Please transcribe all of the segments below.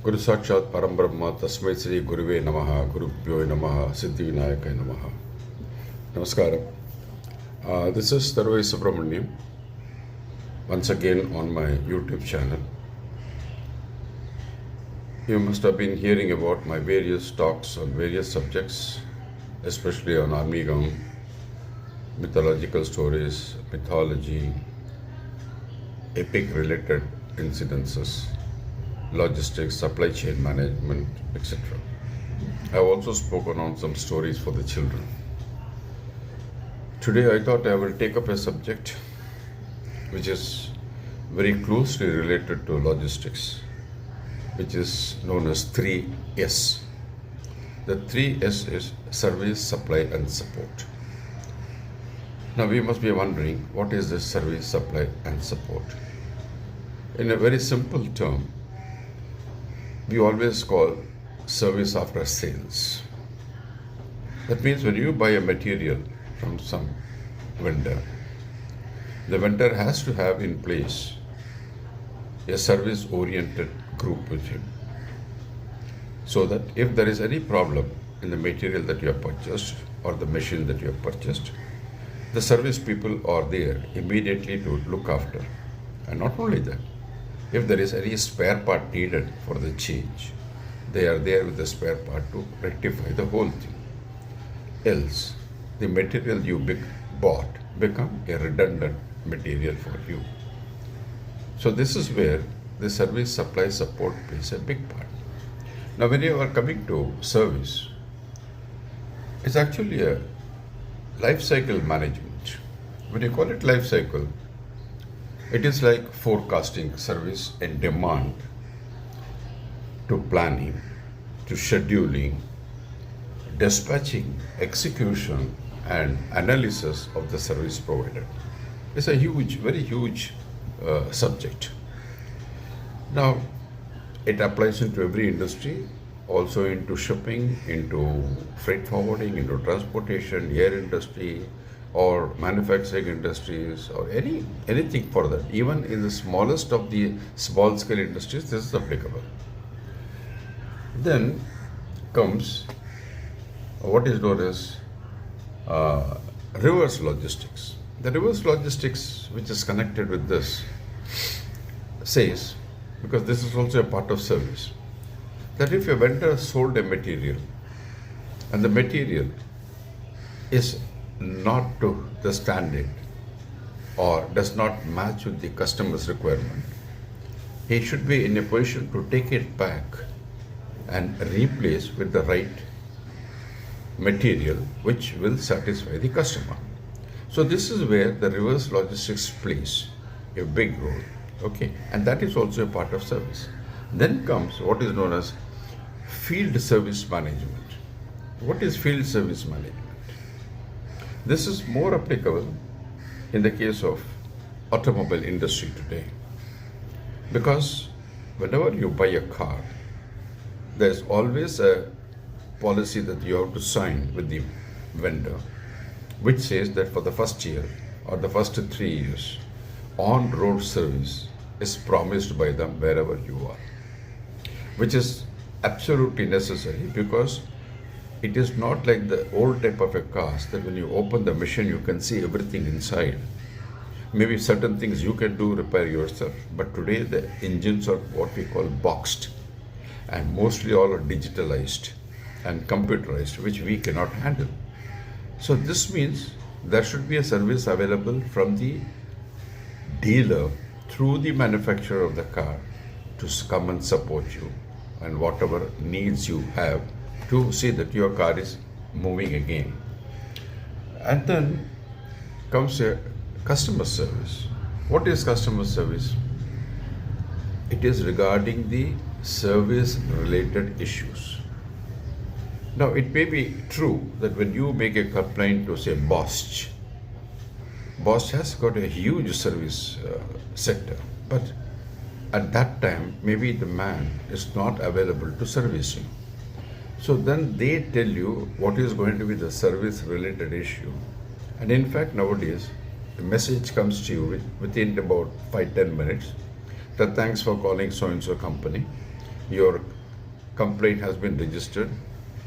Guru Sakshat Parambrahma Tasmai Sri Guruve Namaha Gurubhyo Namaha Siddhi Vinayaka Namaha. Namaskaram. This is Tharuvai Subramaniam once again on my YouTube channel. You must have been hearing about my various talks on various subjects, especially on Armigam, mythological stories, mythology, epic related incidences, logistics, supply chain management, etc. I have also spoken on some stories for the children. Today I thought I will take up a subject which is very closely related to logistics, which is known as 3S. The 3S is service, supply and support. Now we must be wondering, what is this service, supply and support? In a very simple term, we always call service after sales. That means when you buy a material from some vendor, the vendor has to have in place a service-oriented group with him, so that if there is any problem in the material that you have purchased or the machine that you have purchased, the service people are there immediately to look after. And not only that, if there is any spare part needed for the change, they are there with the spare part to rectify the whole thing. Else, the material you bought become a redundant material for you. So this is where the service, supply, support plays a big part. Now when you are coming to service, it's actually a life cycle management. When you call it life cycle, it is like forecasting service and demand to planning, to scheduling, dispatching, execution and analysis of the service provider. It's a huge, very huge subject. Now, it applies into every industry, also into shipping, into freight forwarding, into transportation, air industry, or manufacturing industries, or anything for that. Even in the smallest of the small scale industries, this is applicable. Then comes what is known as reverse logistics. The reverse logistics, which is connected with this, says, because this is also a part of service, that if a vendor sold a material and the material is not to the standard or does not match with the customer's requirement, he should be in a position to take it back and replace with the right material which will satisfy the customer. So this is where the reverse logistics plays a big role. Okay, and that is also a part of service. Then comes what is known as field service management. What is field service management? This is more applicable in the case of automobile industry today, because whenever you buy a car, there's always a policy that you have to sign with the vendor, which says that for the first year or the first 3 years, on-road service is promised by them wherever you are, which is absolutely necessary, because it is not like the old type of a car that when you open the machine you can see everything inside. Maybe certain things you can do repair yourself, but today the engines are what we call boxed, and mostly all are digitalized and computerized, which we cannot handle. So this means there should be a service available from the dealer through the manufacturer of the car to come and support you and whatever needs you have to see that your car is moving again. And then comes a customer service. What is customer service? It is regarding the service related issues. Now it may be true that when you make a complaint to say Bosch has got a huge service sector, but at that time maybe the man is not available to service you. So then they tell you what is going to be the service related issue. And in fact nowadays the message comes to you within about 5-10 minutes that thanks for calling so and so company. Your complaint has been registered.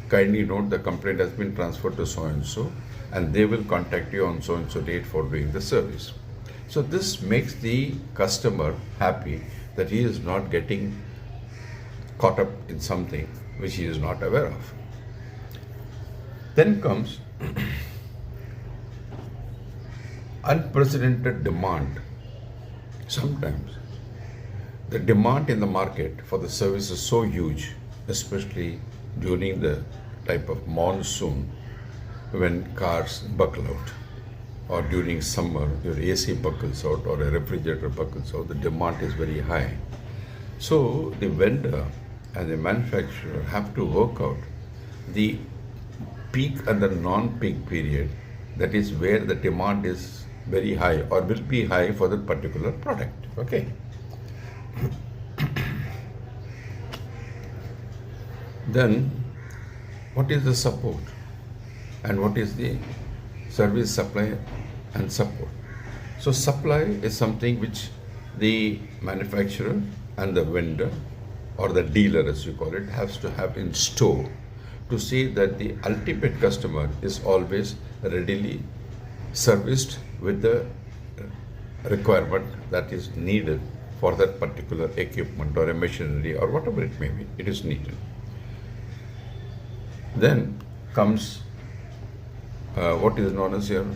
Kindly note the complaint has been transferred to so and so, and they will contact you on so and so date for doing the service. So this makes the customer happy that he is not getting caught up in something which he is not aware of. Then comes unprecedented demand. Sometimes the demand in the market for the service is so huge, especially during the type of monsoon when cars buckle out, or during summer your AC buckles out or a refrigerator buckles out, the demand is very high. So the vendor and the manufacturer have to work out the peak and the non-peak period, that is where the demand is very high or will be high for that particular product. Okay. Then what is the support and what is the service supply and support? So supply is something which the manufacturer and the vendor or the dealer, as you call it, has to have in store to see that the ultimate customer is always readily serviced with the requirement that is needed for that particular equipment or a machinery or whatever it may be, it is needed. Then comes what is known as your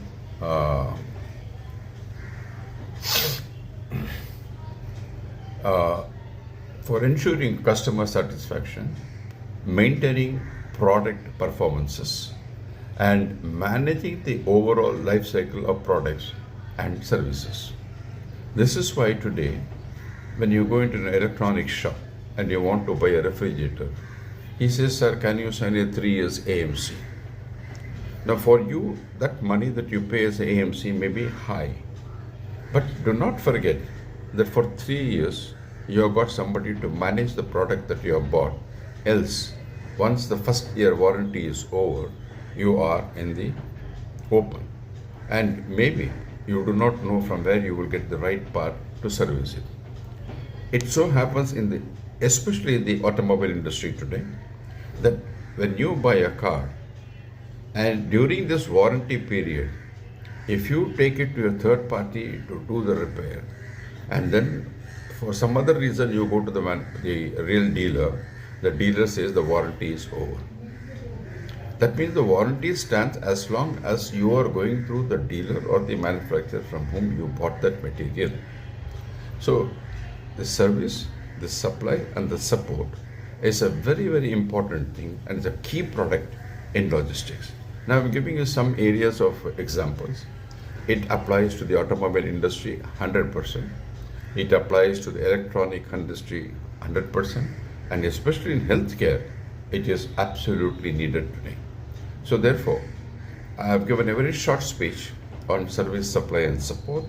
for ensuring customer satisfaction, maintaining product performances, and managing the overall life cycle of products and services. This is why today, when you go into an electronic shop and you want to buy a refrigerator, he says, "Sir, can you sign a 3 years AMC?" Now, for you, that money that you pay as AMC may be high, but do not forget that for 3 years you have got somebody to manage the product that you have bought. Else, once the first year warranty is over, you are in the open, and maybe you do not know from where you will get the right part to service it. It so happens especially in the automobile industry today, that when you buy a car and during this warranty period, if you take it to a third party to do the repair, and then for some other reason you go to the real dealer, the dealer says the warranty is over. That means the warranty stands as long as you are going through the dealer or the manufacturer from whom you bought that material. So the service, the supply and the support is a very, very important thing and is a key product in logistics. Now I'm giving you some areas of examples. It applies to the automobile industry 100%. It applies to the electronic industry 100%, and especially in healthcare, it is absolutely needed today. So therefore, I have given a very short speech on service, supply and support,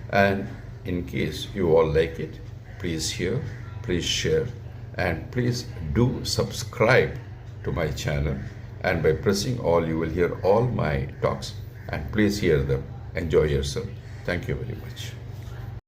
and in case you all like it, please hear, please share, and please do subscribe to my channel, and by pressing all you will hear all my talks, and please hear them. Enjoy yourself. Thank you very much.